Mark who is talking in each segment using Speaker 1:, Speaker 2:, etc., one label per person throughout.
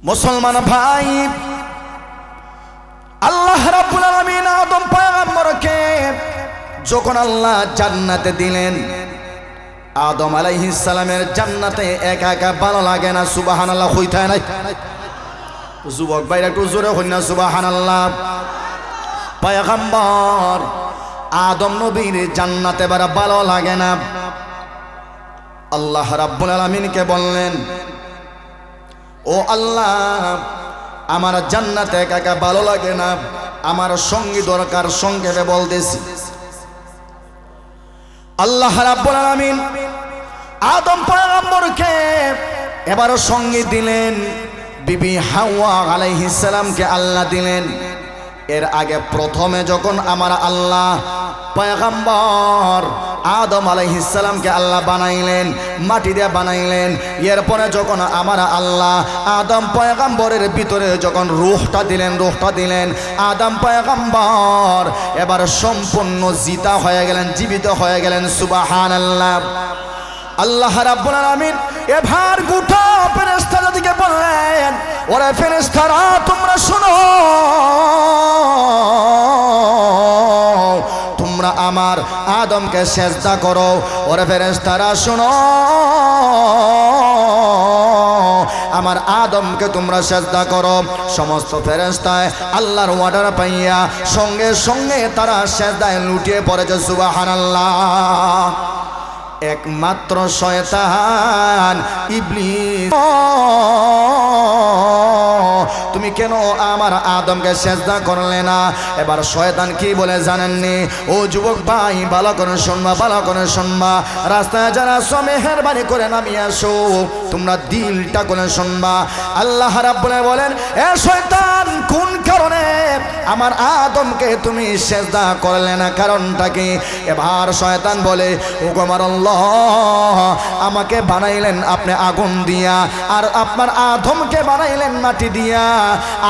Speaker 1: মুসলমান ভাই, আল্লাহ রাব্বুল আলামিন আদম পয়গম্বরকে যখন আল্লাহ জান্নাতে দিলেন, আদম আলাইহিস সালামের জান্নাতে একা একা ভালো লাগে না। সুবহানাল্লাহ হইতা নাই? যুবক ভাইরা একটু জোরে হই না সুবহানাল্লাহ। পয়গম্বর আদম নবীর জান্নাতে বারা ভালো লাগে না। আল্লাহ রাব্বুল আলামিনকে বললেন, ও আল্লাহ, আমার জান্নাতে একা একা ভালো লাগে না, আমার সঙ্গী দরকার। সংক্ষেপে বলতেছি, আল্লাহ রাব্বুল আলামিন আদম পয়গম্বরকে এবারও সঙ্গী দিলেন। বিবি হাওয়া আলাইহিস সালামকে আল্লাহ দিলেন। এর আগে প্রথমে যখন আমার আল্লাহ পয়গম্বর আদম আলাইহিস সালামকে আল্লাহ বানাইলেন, মাটি দিয়ে বানাইলেন। এরপরে যখন আমার আল্লাহ আদম পয়গম্বরের ভিতরে যখন রূহটা দিলেন, আদম পয়গম্বর এবার সম্পূর্ণ জিতা হয়ে গেলেন, জীবিত হয়ে গেলেন। সুবহানাল্লাহ। আল্লাহ রাব্বুল আলামিন এবার গোটা ফেরেশতাদেরকে বললেন, ওরে ফেরেশতারা তোমরা শোনো, তোমরা আমার আদমকে সেজদা করো। ওরে ফেরেশতারা শোনো, আমার আদমকে তোমরা সেজদা করো। সমস্ত ফেরেশতায় আল্লাহর অর্ডার পাইয়া সঙ্গে সঙ্গে তারা সেজদায় লুটিয়ে পড়েছে। সুবহানাল্লাহ। একমাত্র শয়তান ইবলিস, তুমি কেন আমার আদমকে সেজদা করলে না? এবার শয়তান কি বলে জানেননি? ও যুবক ভাই, ভালো করে শুনবা, ভালো করে শুনবা। রাস্তায় যারা মেহেরবানি করে নামিয়ে আসো, তোমরা দিলটা করে শুনবা। আল্লাহ রাব্বুল আলামিন বলেন, এ শয়তান, কোন কারণে আমার আদমকে তুমি সেজদা করলে না? কারণটা কি? এবার শয়তান বলে, ও আমার আল্লাহ, আমাকে বানাইলেন আপনি আগুন দিয়া, আর আপনার আদমকে বানাইলেন মাটি দিয়া।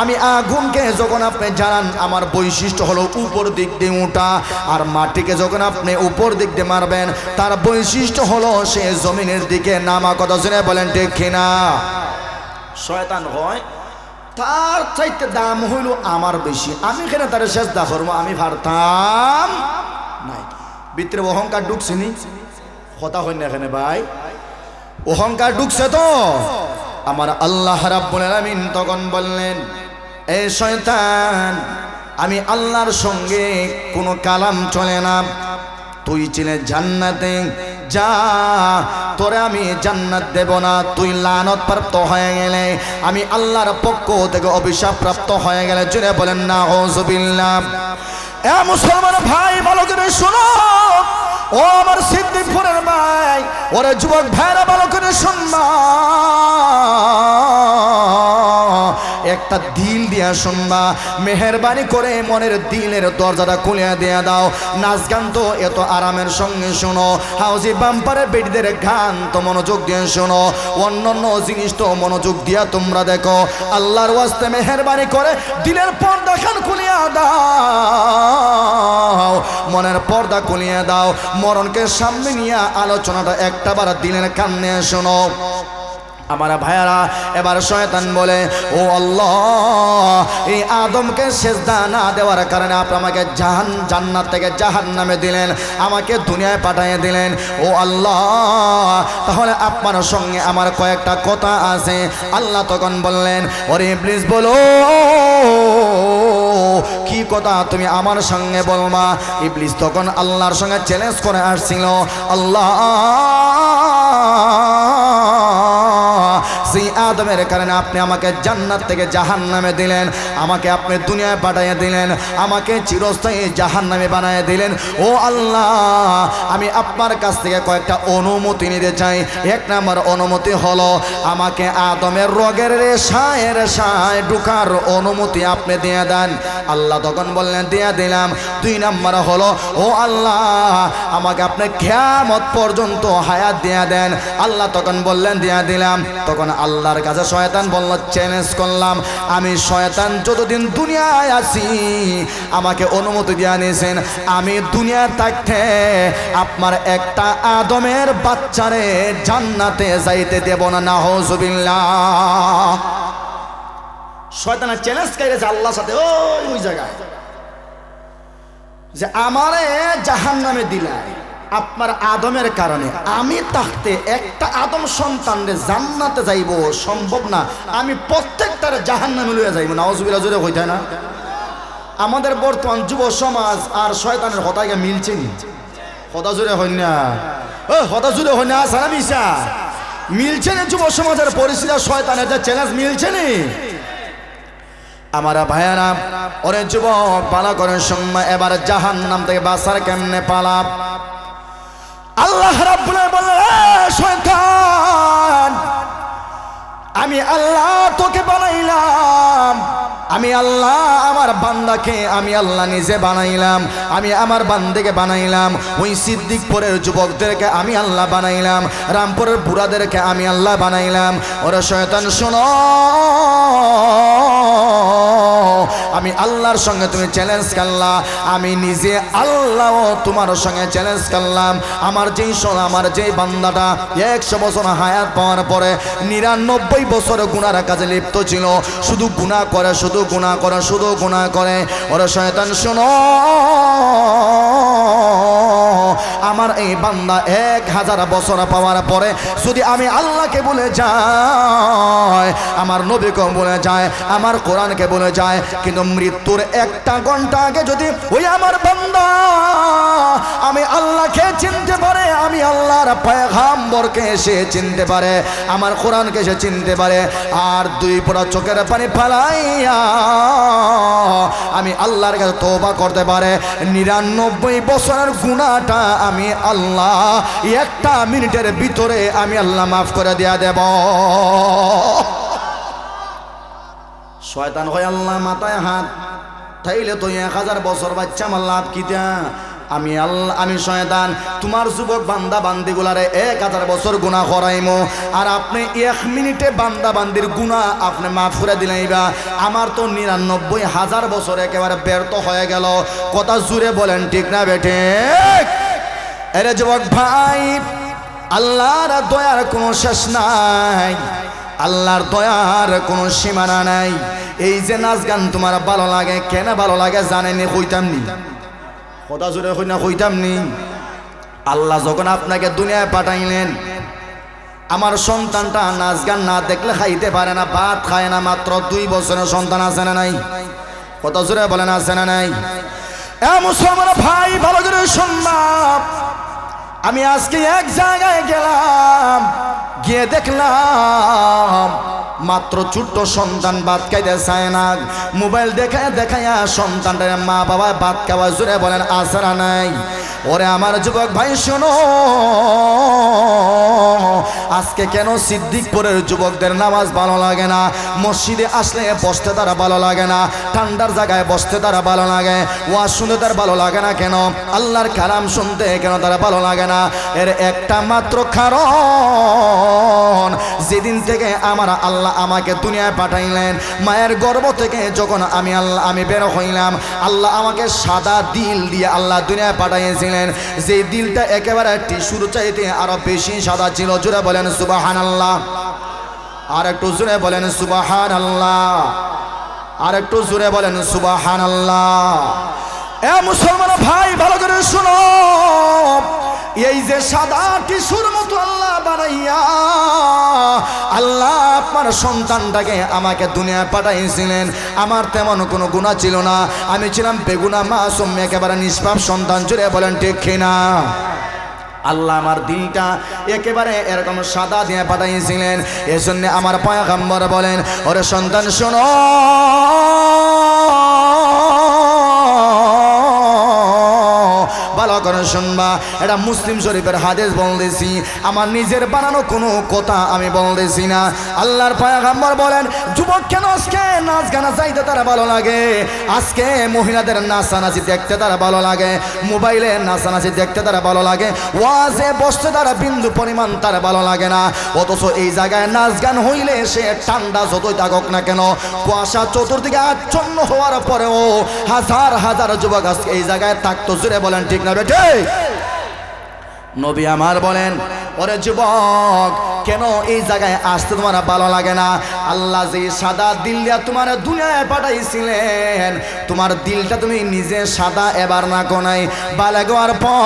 Speaker 1: আমি আগুনকে যখন আপনি জ্বালান, আমার বৈশিষ্ট্য হলো উপর দিক দিয়ে উঠা, আর মাটিকে যখন আপনি উপর দিক দিয়ে মারবেন, তার বৈশিষ্ট্য হলো সে জমিনের দিকে নামা। কথা শুনে বলেন ঠিক কিনা? শয়তান হয় তার চাইতে দাম হইল আমার বেশি, আমি এখানে তার সেজদা করবো, আমি পারতাম নাই। ভিতরে অহংকার ঢুকছিনি? কথা হয় না এখানে ভাই? অহংকার ঢুকছে তো। আমার আল্লাহ রাব্বুল আলামিন তখন বললেন, এ শয়তান, আমি আল্লাহর সঙ্গে কোনো কালাম চলে না। তুই ছিলে জান্নাতে, যা, তোরে আমি জান্নাত দেব না। তুই লানত প্রাপ্ত হয়ে গেলে, আমি আল্লাহর পক্ষ থেকে অভিশাপ প্রাপ্ত হয়ে গেলে। জুড়ে বলেন নাউযুবিল্লাহ। এ মুসলমান ভাই, ভালো করে শোনো। ও আমার সিদ্দিকপুরের ভাই, ওরে যুবক ভাইরা, ভালো করে শুনবা। একটা দিল দিয়া শুনবা, মেহেরবানি করে মনের দিলের দরজাটা খুলে দেয়া দাও। নাচ গান তো এত আরামের সঙ্গে শোনো, হাউজি বাম্পারে বেটিদের গান তো মনোযোগ দিয়ে শোনো, অন্যান্য জিনিস তো মনোযোগ দিয়া তোমরা দেখো। আল্লাহর ওয়াস্তে মেহেরবানি করে দিলের পর্দা খান খুলিয়া দাও, মনের পর্দা খুলিয়া দাও। মরণকে সামনে নিয়ে আলোচনাটা একটাবার দিনের কানে শোনো। আমার ভাইয়ারা, এবার শয়তান বলে, ও আল্লাহ, এই আদমকে সেজদা না দেওয়ার কারণে আপনি আমাকে জান্নাত থেকে জাহান্নামে দিলেন, আমাকে দুনিয়ায় পাঠিয়ে দিলেন। ও আল্লাহ, তাহলে আপনার সঙ্গে আমার কয়েকটা কথা আছে। আল্লাহ তখন বললেন, ওরে ইবলিস, বলো কি কথা তুমি আমার সঙ্গে বলবা? ইবলিস তখন আল্লাহর সঙ্গে চ্যালেঞ্জ করে আসছিল, আল্লাহ, সেই আদমের কারণে আপনি আমাকে জান্নাত থেকে জাহান্নামে দিলেন, আমাকে আপনি দুনিয়ায় পাঠিয়ে দিলেন, আমাকে চিরস্থায়ী জাহান্নামে বানিয়ে দিলেন। ও আল্লাহ, আমি আপনার কাছ থেকে কয়েকটা অনুমতি নিতে চাই। এক নম্বর অনুমতি হলো, আমাকে আদমের রোগের রেশায় ঢুকার অনুমতি আপনি দিয়ে দেন। আল্লাহ তখন বললেন, দিয়ে দিলাম। দুই নম্বর হলো, ও আল্লাহ, আমাকে আপনি কিয়ামত পর্যন্ত হায়াত দিয়ে দেন। আল্লাহ তখন বললেন, দিয়ে দিলাম। তখন আল্লাহর কাছে শয়তান বলল, চ্যালেঞ্জ করলাম, আমি শয়তান যতদিন দুনিয়ায় আছি, আমাকে অনুমতি দিয়ে নিয়েছেন, আমি দুনিয়া থাকতে আপনার একটা আদমের বাচ্চারে জান্নাতে যাইতে দেব না। নাউযুবিল্লাহ। শয়তানের চ্যালেঞ্জ করেছে আল্লাহর সাথে ওই জায়গায় যে আমারে জাহান্নামে দিলাই আপনার আদমের কারণে, আমি থাকতে একটা আদম সন্তানরে জান্নাতে যাইব সম্ভব না, আমি প্রত্যেকটারে জাহান্নামে লইয়া যাইব। নাউজুবিল্লাহ জোরে হইতে না? আমাদের বর্তমান যুব সমাজ আর শয়তানের হতাকে মিলছে নি? হতা জোরে হই না, ও হতা জোরে হই না, সারা মিশা মিলছে না? যুব সমাজের পরিস্থিতি শয়তানের যে চ্যালেঞ্জ মিলছে নি? আমার ভাইয়ারা, ওরে যুবক পালা করে সময় এবার জাহান্নাম থেকে বাঁচার কেমনে পালাপ? আল্লাহ রাব্বুল আলামিন বললেন, শয়তান, আমি আল্লাহ তোকে বানাইলাম, আমি আল্লাহ আমার বান্দাকে আমি আল্লাহ নিজে বানাইলাম, আমি আমার বান্দাকে বানাইলাম, ওই সিদ্দিকপুরের যুবকদেরকে আমি আল্লাহ বানাইলাম, রামপুরের বুড়াদেরকে আমি আল্লাহ বানাইলাম। ওরে শয়তান শোনো, আমি আল্লাহর সঙ্গে তুমি চ্যালেঞ্জ করলা, আমি নিজে আল্লাহ তোমার সঙ্গে চ্যালেঞ্জ করলাম। আমার যেই বান্দাটা 100 বছর হায়াত পাওয়ার পরে 99 বছর গুনার কাজে লিপ্ত ছিল, শুধু গুনাহ করে, শুধু গুনাহ করে, শুধু গুনাহ করে। ওরে শয়তান শোনো, আমার এই বান্দা 1000 বছর পাওয়ার পরে যদি আমি আল্লাহকে বলে যাই, আমার নবীকে বলে যায়, আমার কোরআনকে বলে যায়, কিন্তু মৃত্যুর 1 ঘন্টা আগে যদি ওই আমার বান্দা আমি আল্লাহকে চিনতে পারে, আমি আল্লাহর পয়গম্বরকে সে চিনতে পারে, আমার কোরআনকে সে চিনতে পারে, আর 2 ফোঁটা চোখের পানি ফালাইয়া আমি আল্লাহর কাছে তওবা করতে পারে, 99 বছরের গুনাহটা আমি আল্লাহ 1 মিনিটের ভিতরে আমি আল্লাহ মাফ করে দেয়া দেব। শয়তান হয় আল্লাহ মাথায় হাত, তাইলে তো 1000 বছর বাচ্চা আমার লাভ কিতা? আমি আল্লাহ, আমি শয়তান তোমার যুবক বান্দা বান্দিগুলারে 1000 বছর গুনাহ করাইমো, আর আপনি 1 মিনিটে বান্দা বান্দির গুনাহ আপনি মাফ করে দিলাইবা। আমার তো 99,000 বছর একেবারে ব্যর্থ হয়ে গেল। কথা জুড়ে বলেন ঠিক না বেঠে? এরে যুবক ভাই, আল্লাহর দয়ার কোনো শেষ নাই, আল্লাহর দয়ার কোনো সীমানা নাই। এই যে নাচ গান তোমার ভালো লাগে, কেন ভালো লাগে জানেনি? কইতাম নি, কথা জোরে হই না, কইতাম নি? আল্লাহ যখন আপনাকে দুনিয়ায় পাঠাইলেন, আমার সন্তানটা নাচ গান না দেখলে খাইতে পারে না, ভাত খায় না, মাত্র 2 বছরের সন্তান আছে না নাই? কথা জোরে বলেন আছে না নাই? এ মুসলমান ভাই, ভালো করে শুনবা, আমি আজকে এক জায়গায় গেলাম, গিয়ে দেখলাম মাত্র ছোট্ট সন্তান ভাত খাইতে চায় না, মোবাইল দেখায়া সন্তানটার মা বাবা ভাত খাওয়া জুড়ে বলেন আসারা নাই। ওরে আমার যুবক ভাই শোনো, আজকে কেন সিদ্দিকপুরের যুবকদের নামাজ ভালো লাগে না, মসজিদে আসলে বসতে তারা ভালো লাগে না, ঠান্ডার জায়গায় বসতে তারা ভালো লাগে, ওয়াজ শুনতে তার ভালো লাগে না কেন, আল্লাহর কালাম শুনতে কেন তারা ভালো লাগে না? এর একটা মাত্র কারণ, যেদিন থেকে আমার আল্লাহ আমাকে দুনিয়ায় পাঠাইলেন, মায়ের গর্ভ থেকে যখন আমি বের হইলাম, আল্লাহ আমাকে সাদা দিল দিয়ে আল্লাহ দুনিয়ায় পাঠাইয়েছিলেন। যে দিলটা একেবারে টিস্যুর চাইতে আরো বেশি সাদা ছিল। জোরে বলেন সুবহানাল্লাহ, আর একটু জোরে বলেন সুবহানাল্লাহ, আর একটু জোরে বলেন সুবহানাল্লাহ। এ মুসলমান ভাই, ভালো করে শুনো, এই যে সাদা টিস্যুর মতো আল্লাহ বানাইয়া আল্লাহ আপনার সন্তানটাকে আমাকে দুনিয়ায় পাঠাইছিলেন। আমার তেমন কোনো গুনাহ ছিল না, আমি ছিলাম বেগুনা মাসুম, একেবারে নিষ্পাপ সন্তান। জুড়ে বলেন ঠিক কিনা? আল্লাহ আমার দিলটা একেবারে এরকম সাদা দিয়ে পাঠাইছিলেন। এজন্য আমার পয়গম্বর বলেন, ওরে সন্তান শোনো, ভালো করে শুনবা, এটা মুসলিম শরীফের হাদিস বলতেছি, আমার নিজের বানানো কোনো কথা আমি বলতেছি না। আল্লাহর পয়গম্বর বলেন, যুবক কেন আজকে নাচ গানা চাইতে তারা ভালো লাগে, আজকে মহিলাদের নাচানাচি দেখতে তারা ভালো লাগে, মোবাইলে নাচানাচি দেখতে তারা ভালো লাগে, ওয়াজে বসতে তারা বিন্দু পরিমাণ তারা ভালো লাগে না। অথচ এই জায়গায় নাচ গান হইলে সে ঠান্ডা যতই থাকুক না কেন, কুয়াশা চতুর্দিকে আচ্ছন্ন হওয়ার পরেও হাজার হাজার যুবক আজকে এই জায়গায় থাকতো। জুড়ে বলেন ঠিক না বেটে? নবী আমার বলেন, ওরে যুবক, কেন এই জায়গায় আসতে তোমার ভালো লাগে না? আল্লাহ যে সাদা দিল দিয়া তোমার দুনিয়ায় পাঠাইছিলেন, তোমার দিলটা তুমি নিজে সাদা এবার না কোনাই বালে গোয়ার পর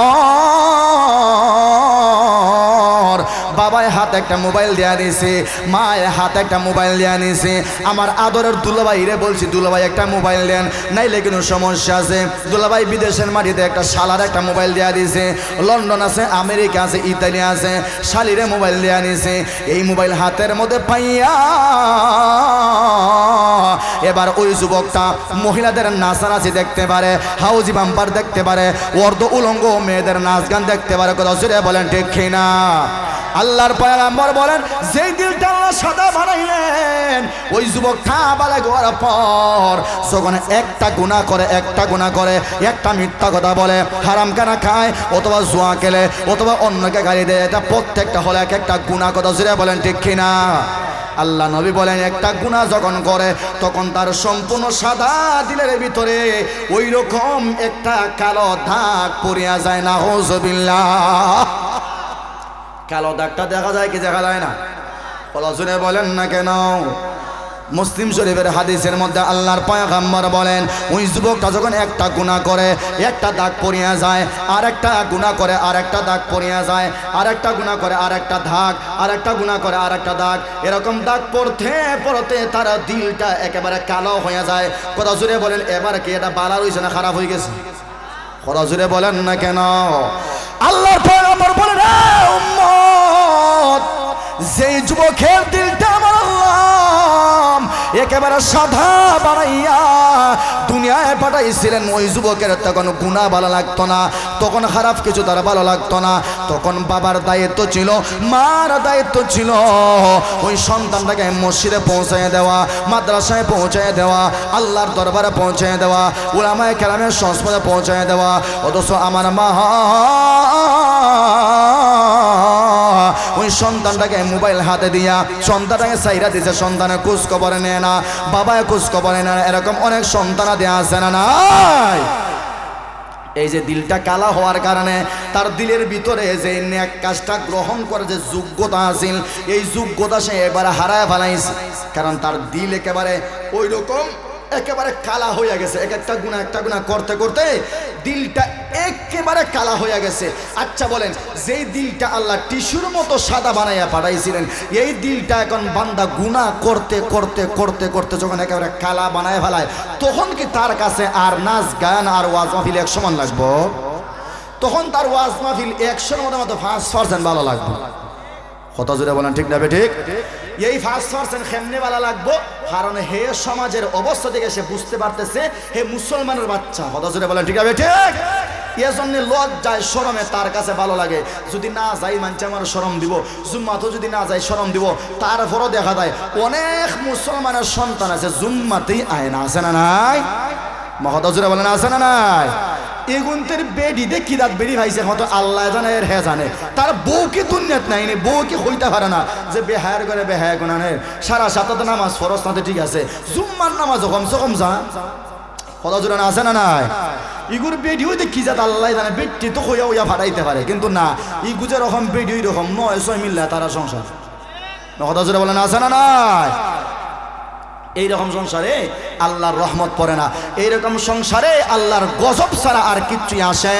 Speaker 1: বাবায় হাতে একটা মোবাইল দেয়া দিয়েছে, মায়ের হাতে একটা মোবাইল দেয়া নিয়েছে। আমার আদরের দুলাভাই রে বলছি, দুলাভাই একটা মোবাইল দেন, নাইলে কোনো সমস্যা আছে। দুলাভাই বিদেশের মাটিতে একটা শালার একটা মোবাইল দেয়া দিয়েছে, লন্ডন আছে, আমেরিকা আছে, ইতালি আছে, শালিরে মোবাইল দেয়া নিয়েছে। এই মোবাইল হাতের মধ্যে পাইয়া এবার ওই যুবকটা মহিলাদের নাচানাচি দেখতে পারে, হাউজি বাম্পার দেখতে পারে, অর্ধ উলঙ্গ মেয়েদের নাচ গান দেখতে পারে। কথা জোরে বলেন ঠিক কিনা? আল্লাহর পয়গম্বর বলেন, যেই দিলটা আল্লাহ সাদা বানাইলেন, ওই যুবকটা বালে গোয়ার পর যখন একটা গুনাহ করে, একটা মিথ্যা কথা বলে, হারাম খানা খায়, অথবা জুয়া খেলে, অথবা অন্যকে গালি দেয়, এটা প্রত্যেকটা হলো এক একটা গুনাহ। কথা জোরে বলেন ঠিক কিনা? আল্লাহ নবী বলেন, একটা গুনাহ যখন করে তখন তার সম্পূর্ণ সাদা দিলের ভিতরে ওই রকম একটা কালো দাগ পড়িয়া যায়। নাউযুবিল্লাহ। কালো দাগটা দেখা যায় কি দেখা যায় না? পলাশনে বলেন না কেন? মুসলিম শরীফের হাদিসের মধ্যে আল্লাহর পয়গম্বর বলেন, ওই যুবকটা যখন একটা গুনাহ করে একটা দাগ পড়িয়া যায়, আর একটা গুনাহ করে আর একটা দাগ পড়িয়া যায়, আর একটা গুনাহ করে আর একটা দাগ, আর একটা গুনাহ করে আর একটা দাগ, এরকম দাগ পড়তে পড়তে তার দিলটা একেবারে কালো হয়ে যায়। কথা জুড়ে বলেন, এবার কি এটা বালা রইছে না খারাপ হয়ে গেছে? কথা জুড়ে বলেন না কেন? আল্লাহর পয়গম্বর বলেন, উম্মত, যেই যুবকের দিলটা আমার আল্লাহ একেবারে সাদা বানাইয়া দুনিয়ায় পাঠাইছিলেন, ওই যুবকের তখন গুনাহ ভালো লাগতো না, তখন খারাপ কিছু তার ভালো লাগতো না। তখন বাবার দায়িত্ব ছিল, মার দায়িত্ব ছিল ওই সন্তানটাকে মসজিদে পৌঁছায় দেওয়া, মাদ্রাসায় পৌঁছায় দেওয়া, আল্লাহর দরবারে পৌঁছায় দেওয়া, উলামায়ে কেরামের সংস্পর্শে পৌঁছায় দেওয়া। অথচ আমার মা ওই সন্তানটাকে মোবাইল হাতে দিয়া সন্তানটাকে সাইরা দিছে, সন্তানের খোঁজ খবর নেয় না, বাবায় খোঁজ খবর নেয় না। এরকম অনেক সন্তান দেয়া আছে না নাই? এই যে দিলটা কালা হওয়ার কারণে তার দিলের ভিতরে যে নেক কাজটা গ্রহণ করে যে যোগ্যতা আছিল, এই যোগ্যতা সে এবারে হারায় ফেলাইছে। কারণ তার দিল একেবারে ওই রকম একেবারে কালা হয়ে গেছে। একটা গুনাহ করতে করতে দিলটা একেবারে কালা হয়ে গেছে। আচ্ছা বলেন, যেই দিলটা আল্লাহ টিস্যুর মতো সাদা বানাইয়া পাঠাইছিলেন, এই দিলটা এখন বান্দা গুনাহ করতে করতে করতে করতে যখন একেবারে কালা বানায় ফেলায়, তখন কি তার কাছে আর নাচ গান আর ওয়াজ মাহফিল এক সমান লাগবো? তখন তার ওয়াজ মাহফিল 100-এর মতো 5% ভালো লাগবে। কথা জুড়ে বলেন ঠিক না ঠিক? এই 5% কেমনে ভালো লাগবো? কারণ হে সমাজের অবস্থা থেকে সে বুঝতে পারতেছে হে মুসলমানের বাচ্চা। কথা জুড়ে বলেন ঠিক আছে ঠিক? এজন্য লজ্জায় শরমে তার কাছে ভালো লাগে। যদি না যাই মানছে আমার শরম দিব, জুম্মাতেও যদি না যাই শরম দিব। তারপরও দেখা যায় অনেক মুসলমানের সন্তান আছে জুম্মাতেই আয় না, আছে না নাই? কথা জুড়ে বলেন আছে না নাই? এগুনতের বেডি দে কি রাত বেড়ি ভাইছে হয়তো আল্লাহ জানে এর হে জানে। তার বউকে দুনিয়াত নাই, বউকে হইতে পারে না যে বেহায়ার করে বেহায়া গুনানের সারা সাতটা নামাজ ফরজ নাতে ঠিক আছে, জুম্মার নামাজ কমসে কম যা। কথা জোড়া আছে না নাই? ইগুর বেডিও দেখি যাত আল্লাহ জানে, বেডটি তো হইয়া হইয়া ভাড়াইতে পারে, কিন্তু না ইগু যে রকম বেডি ওই রকম 9-6 মিল্লা তারা সংসার। কথা জোড়া বলেন আছে না নাই? এইরকম সংসারে আল্লাহর রহমত পড়ে না, এইরকম সংসারে আল্লাহর গজব ছাড়া আর কিচ্ছুই আসে